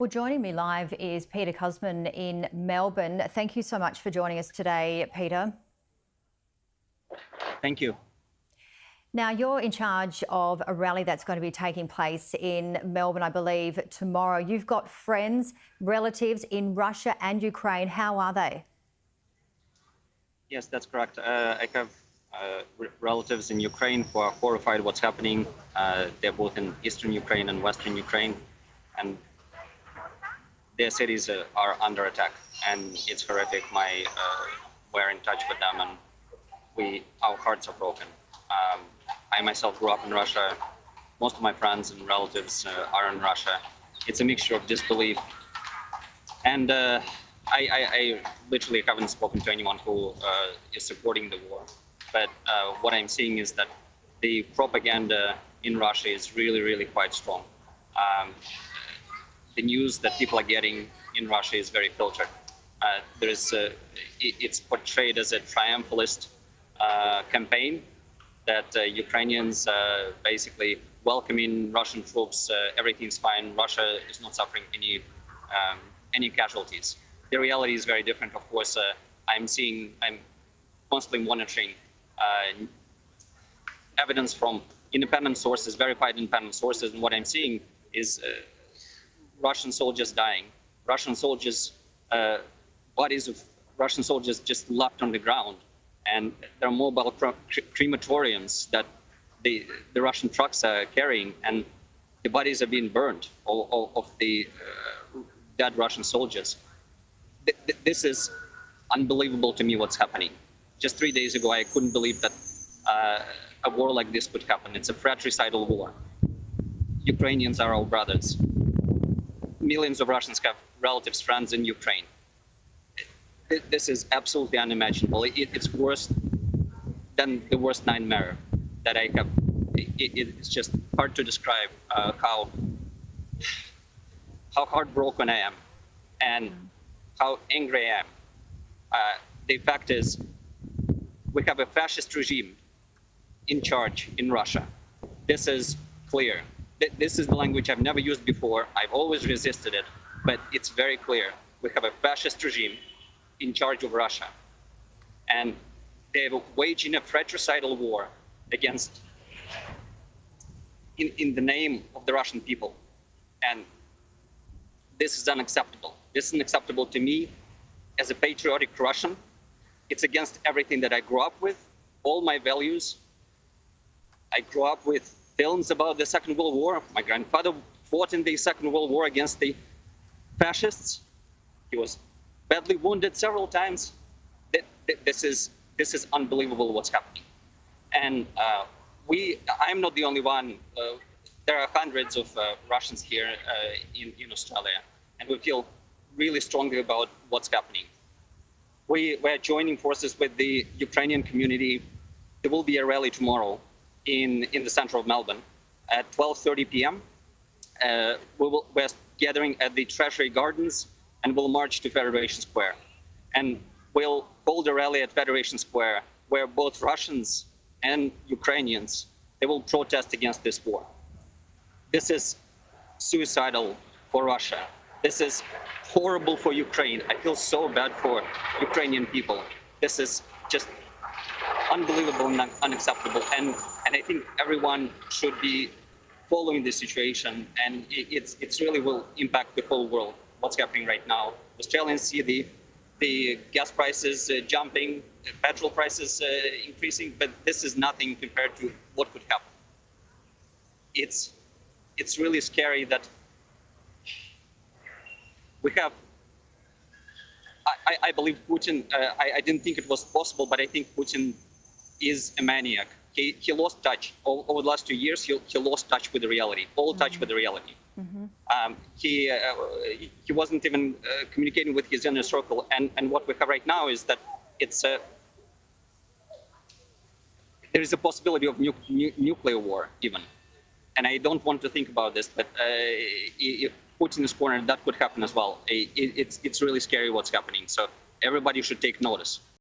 Well, joining me live is Peter Kuzmin in Melbourne. Thank you so much for joining us today, Peter. Thank you. Now, you're in charge of a rally that's going to be taking place in Melbourne, I believe, tomorrow. You've got friends, relatives in Russia and Ukraine. How are they? Yes, that's correct. I have relatives in Ukraine who are horrified what's happening. They're both in eastern Ukraine and western Ukraine, and their cities are under attack, and it's horrific. We're in touch with them, and our hearts are broken. I myself grew up in Russia. Most of my friends and relatives are in Russia. It's a mixture of disbelief, and I literally haven't spoken to anyone who is supporting the war. But what I'm seeing is that the propaganda in Russia is really, really quite strong. The news that people are getting in Russia is very filtered. It's portrayed as a triumphalist campaign that Ukrainians basically welcoming Russian troops. Everything's fine. Russia is not suffering any casualties. The reality is very different. Of course, I'm constantly monitoring evidence from independent sources, verified independent sources, and what I'm seeing is Russian soldiers dying, bodies of Russian soldiers just left on the ground, and there are mobile crematoriums that the Russian trucks are carrying, and the bodies are being burned of the dead Russian soldiers. This is unbelievable to me what's happening. Just 3 days ago, I couldn't believe that a war like this could happen. It's a fratricidal war. Ukrainians are our brothers. Millions of Russians have relatives, friends in Ukraine. This is absolutely unimaginable. It's worse than the worst nightmare that I have. It's just hard to describe how heartbroken I am and how angry I am. The fact is, we have a fascist regime in charge in Russia. This is clear. This is the language I've never used before. I've always resisted it, but it's very clear. We have a fascist regime in charge of Russia, and they're waging a fratricidal war against, in the name of the Russian people. And this is unacceptable. This is unacceptable to me as a patriotic Russian. It's against everything that I grew up with, all my values. I grew up with films about the Second World War. My grandfather fought in the Second World War against the fascists. He was badly wounded several times. This is unbelievable what's happening. And I'm not the only one. There are hundreds of Russians here in Australia, and we feel really strongly about what's happening. We're joining forces with the Ukrainian community. There will be a rally tomorrow in the center of Melbourne at 12:30 p.m. We're gathering at the Treasury Gardens, and we'll march to Federation Square. And we'll hold a rally at Federation Square where both Russians and Ukrainians, they will protest against this war. This is suicidal for Russia. This is horrible for Ukraine. I feel so bad for Ukrainian people. This is just unbelievable and unacceptable. And I think everyone should be following this situation, and it's really will impact the whole world. What's happening right now? Australians see the gas prices jumping, the petrol prices increasing, but this is nothing compared to what could happen. It's really scary that we have. I believe Putin. I didn't think it was possible, but I think Putin is a maniac. He lost touch over the last 2 years. He lost touch with the reality, touch with the reality. He wasn't even communicating with his inner circle. And what we have right now is that there is a possibility of nuclear war even. And I don't want to think about this, but if Putin is cornered, that could happen as well. It's really scary what's happening. So everybody should take notice.